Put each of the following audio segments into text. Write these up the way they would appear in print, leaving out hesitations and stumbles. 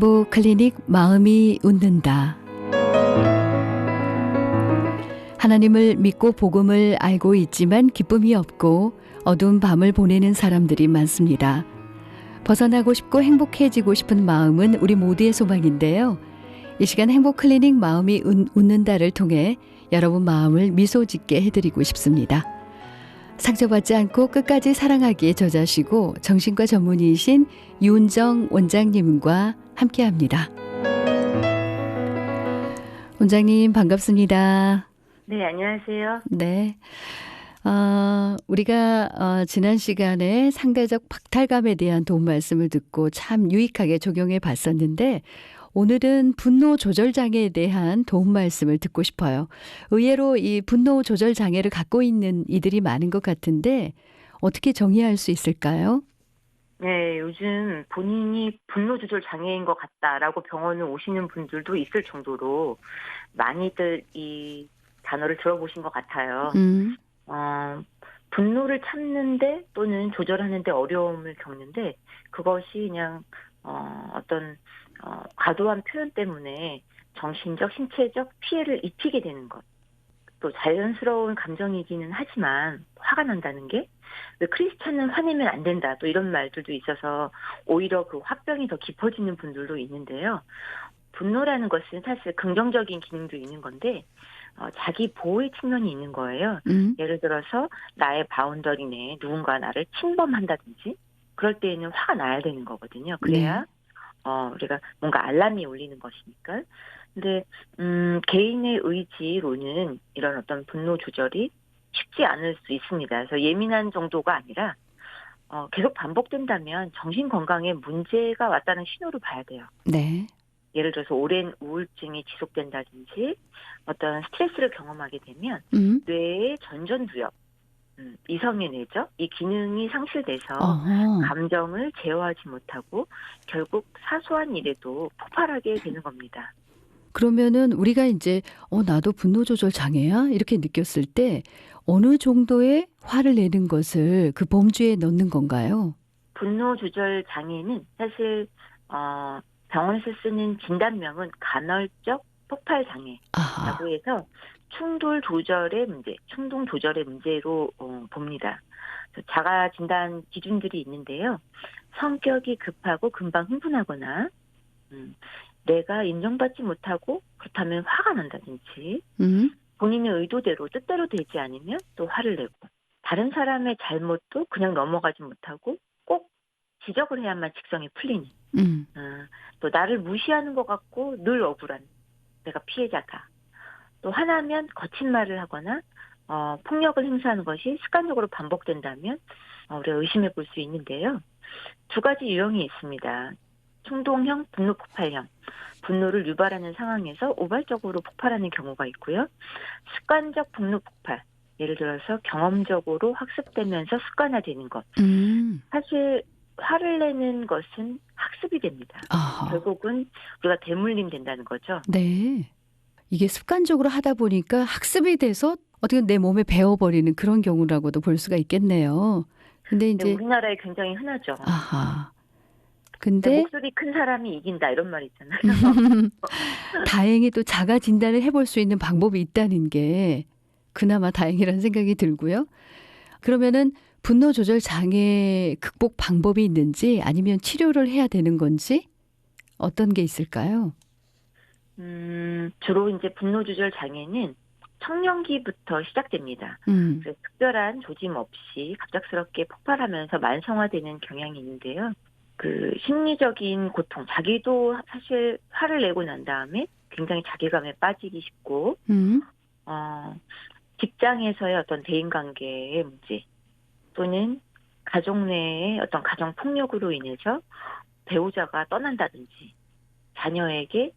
행복 클리닉 마음이 웃는다. 하나님을 믿고 복음을 알고 있지만 기쁨이 없고 어두운 밤을 보내는 사람들이 많습니다. 벗어나고 싶고 행복해지고 싶은 마음은 우리 모두의 소망인데요. 이 시간 행복 클리닉 마음이 웃는다를 통해 여러분 마음을 미소 짓게 해드리고 싶습니다. 상처받지 않고 끝까지 사랑하기에 저자시고 정신과 전문의이신 유은정 원장님과 함께합니다. 원장님 반갑습니다. 네, 안녕하세요. 네. 우리가 지난 시간에 상대적 박탈감에 대한 도움 말씀을 듣고 참 유익하게 적용해 봤었는데 오늘은 분노 조절 장애에 대한 도움 말씀을 듣고 싶어요. 의외로 이 분노 조절 장애를 갖고 있는 이들이 많은 것 같은데 어떻게 정의할 수 있을까요? 네, 요즘 본인이 분노 조절 장애인 것 같다라고 병원에 오시는 분들도 있을 정도로 많이들 이 단어를 들어보신 것 같아요. 분노를 참는데 또는 조절하는데 어려움을 겪는데 그것이 그냥 어떤 과도한 표현 때문에 정신적, 신체적 피해를 입히게 되는 것. 또 자연스러운 감정이기는 하지만 화가 난다는 게 왜 크리스찬은 화내면 안 된다 또 이런 말들도 있어서 오히려 그 화병이 더 깊어지는 분들도 있는데요. 분노라는 것은 사실 긍정적인 기능도 있는 건데 자기 보호의 측면이 있는 거예요. 예를 들어서 나의 바운더리 내에 누군가 나를 침범한다든지 그럴 때에는 화가 나야 되는 거거든요. 그래야 우리가 뭔가 알람이 울리는 것이니까. 근데 개인의 의지로는 이런 어떤 분노 조절이 쉽지 않을 수 있습니다. 그래서 예민한 정도가 아니라 계속 반복된다면 정신 건강에 문제가 왔다는 신호로 봐야 돼요. 네. 예를 들어서 오랜 우울증이 지속된다든지 어떤 스트레스를 경험하게 되면 뇌의 전전두엽, 이성의 뇌죠. 이 기능이 상실돼서 감정을 제어하지 못하고 결국 사소한 일에도 폭발하게 되는 겁니다. 그러면은 우리가 이제 나도 분노 조절 장애야 이렇게 느꼈을 때 어느 정도의 화를 내는 것을 그 범주에 넣는 건가요? 분노 조절 장애는 사실 병원에서 쓰는 진단명은 간헐적 폭발 장애라고 해서 충동 조절의 문제로 봅니다. 자가 진단 기준들이 있는데요. 성격이 급하고 금방 흥분하거나 내가 인정받지 못하고 그렇다면 화가 난다든지 본인의 의도대로 뜻대로 되지 않으면 또 화를 내고 다른 사람의 잘못도 그냥 넘어가지 못하고 꼭 지적을 해야만 직성이 풀리는 또 나를 무시하는 것 같고 늘 억울한 내가 피해자다. 또 화나면 거친 말을 하거나 폭력을 행사하는 것이 습관적으로 반복된다면 우리가 의심해 볼 수 있는데요. 두 가지 유형이 있습니다. 충동형, 분노 폭발형. 분노를 유발하는 상황에서 우발적으로 폭발하는 경우가 있고요. 습관적 분노 폭발. 예를 들어서 경험적으로 학습되면서 습관화되는 것. 사실 화를 내는 것은 학습이 됩니다. 결국은 우리가 대물림 된다는 거죠. 네. 이게 습관적으로 하다 보니까 학습이 돼서 어떻게 내 몸에 배어버리는 그런 경우라고도 볼 수가 있겠네요. 근데 이제 우리나라에 굉장히 흔하죠. 근데 목소리 큰 사람이 이긴다 이런 말 있잖아요. 다행히 또 자가 진단을 해볼 수 있는 방법이 있다는 게 그나마 다행이라는 생각이 들고요. 그러면은 분노 조절 장애 극복 방법이 있는지 아니면 치료를 해야 되는 건지 어떤 게 있을까요? 주로 이제 분노 조절 장애는 청년기부터 시작됩니다. 그래서 특별한 조짐 없이 갑작스럽게 폭발하면서 만성화되는 경향이 있는데요. 그 심리적인 고통, 자기도 사실 화를 내고 난 다음에 굉장히 자괴감에 빠지기 쉽고, 직장에서의 어떤 대인관계의 문제, 또는 가족 내의 어떤 가정 폭력으로 인해서 배우자가 떠난다든지, 자녀에게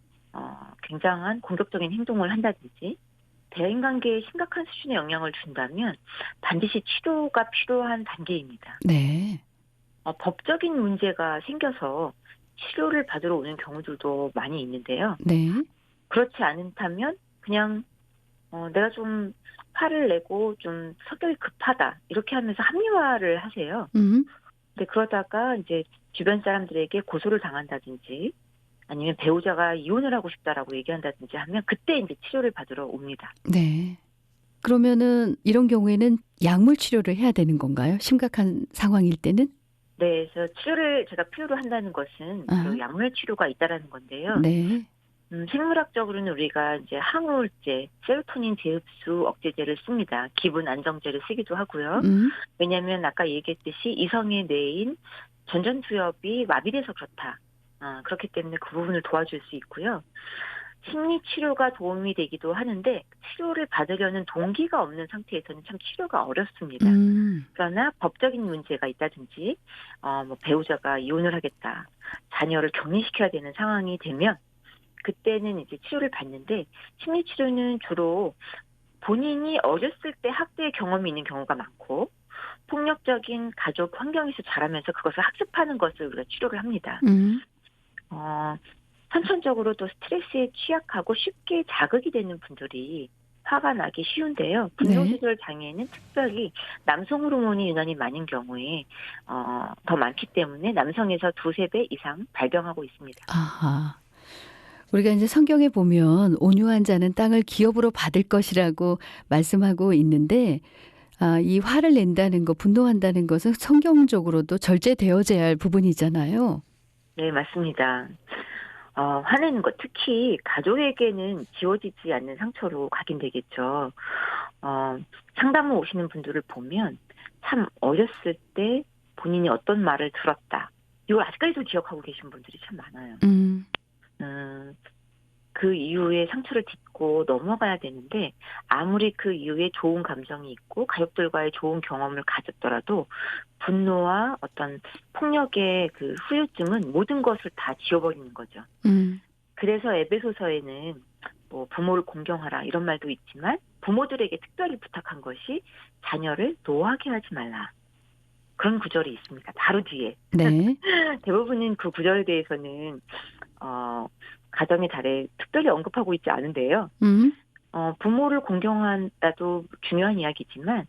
굉장한 공격적인 행동을 한다든지, 대인관계에 심각한 수준의 영향을 준다면 반드시 치료가 필요한 단계입니다. 네. 법적인 문제가 생겨서 치료를 받으러 오는 경우들도 많이 있는데요. 네. 그렇지 않다면 그냥 내가 좀 화를 내고 좀 성격이 급하다 이렇게 하면서 합리화를 하세요. 근데 그러다가 이제 주변 사람들에게 고소를 당한다든지 아니면 배우자가 이혼을 하고 싶다라고 얘기한다든지 하면 그때 이제 치료를 받으러 옵니다. 네. 그러면은 이런 경우에는 약물 치료를 해야 되는 건가요? 심각한 상황일 때는? 네, 그래서 치료를 제가 필요로 한다는 것은 바로 아, 약물 치료가 있다라는 건데요. 네. 생물학적으로는 우리가 이제 항우울제, 세로토닌 재흡수 억제제를 씁니다. 기분 안정제를 쓰기도 하고요. 음, 왜냐하면 아까 얘기했듯이 이성의 뇌인 전전두엽이 마비돼서 그렇다. 그렇기 때문에 그 부분을 도와줄 수 있고요. 심리 치료가 도움이 되기도 하는데 치료를 받으려는 동기가 없는 상태에서는 참 치료가 어렵습니다. 음, 그러나 법적인 문제가 있다든지 뭐 배우자가 이혼을 하겠다, 자녀를 격리시켜야 되는 상황이 되면 그때는 이제 치료를 받는데 심리 치료는 주로 본인이 어렸을 때 학대의 경험이 있는 경우가 많고 폭력적인 가족 환경에서 자라면서 그것을 학습하는 것을 우리가 치료를 합니다. 음. 어, 선천적으로 또 스트레스에 취약하고 쉽게 자극이 되는 분들이 화가 나기 쉬운데요. 분노 네. 조절 장애는 특별히 남성 호르몬이 유난히 많은 경우에 더 많기 때문에 남성에서 2~3배 이상 발병하고 있습니다. 아하. 우리가 이제 성경에 보면 온유한 자는 땅을 기업으로 받을 것이라고 말씀하고 있는데 이 화를 낸다는 것, 분노한다는 것은 성경적으로도 절제되어져야 할 부분이잖아요. 네, 맞습니다. 화내는 것, 특히 가족에게는 지워지지 않는 상처로 각인되겠죠. 상담을 오시는 분들을 보면 참 어렸을 때 본인이 어떤 말을 들었다. 이걸 아직까지도 기억하고 계신 분들이 참 많아요. 음. 음, 그 이후에 상처를 딛고 넘어가야 되는데 아무리 그 이후에 좋은 감정이 있고 가족들과의 좋은 경험을 가졌더라도 분노와 어떤 폭력의 그 후유증은 모든 것을 다 지워버리는 거죠. 음. 그래서 에베소서에는 뭐 부모를 공경하라 이런 말도 있지만 부모들에게 특별히 부탁한 것이 자녀를 노하게 하지 말라. 그런 구절이 있습니다. 바로 뒤에. 네. 대부분은 그 구절에 대해서는 가정의 달에 특별히 언급하고 있지 않은데요. 음. 부모를 공경한다도 중요한 이야기지만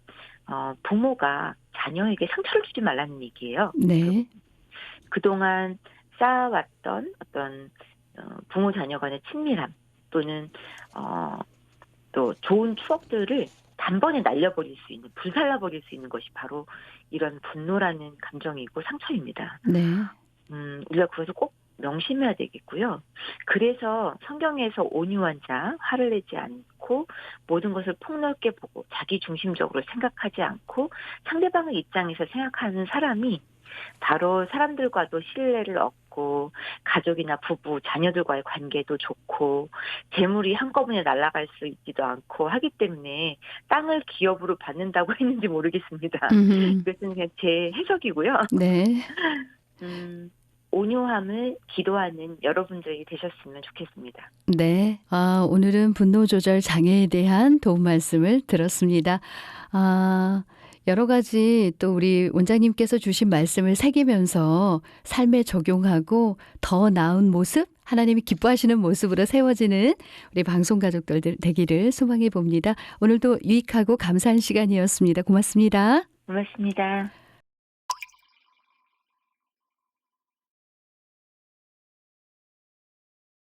부모가 자녀에게 상처를 주지 말라는 얘기예요. 네. 그동안 쌓아왔던 어떤 부모 자녀 간의 친밀함 또는 또 좋은 추억들을 단번에 날려버릴 수 있는, 불살라버릴 수 있는 것이 바로 이런 분노라는 감정이고 상처입니다. 네. 우리가 그것을 꼭 명심해야 되겠고요. 그래서 성경에서 온유한 자, 화를 내지 않고 모든 것을 폭넓게 보고 자기 중심적으로 생각하지 않고 상대방의 입장에서 생각하는 사람이 바로 사람들과도 신뢰를 얻고 가족이나 부부, 자녀들과의 관계도 좋고 재물이 한꺼번에 날아갈 수 있지도 않고 하기 때문에 땅을 기업으로 받는다고 했는지 모르겠습니다. 음. 그것은 그냥 제 해석이고요. 네. 온유함을 기도하는 여러분들이 되셨으면 좋겠습니다. 네. 오늘은 분노 조절 장애에 대한 도움 말씀을 들었습니다. 여러 가지 또 우리 원장님께서 주신 말씀을 새기면서 삶에 적용하고 더 나은 모습, 하나님이 기뻐하시는 모습으로 세워지는 우리 방송 가족들 되기를 소망해 봅니다. 오늘도 유익하고 감사한 시간이었습니다. 고맙습니다. 고맙습니다.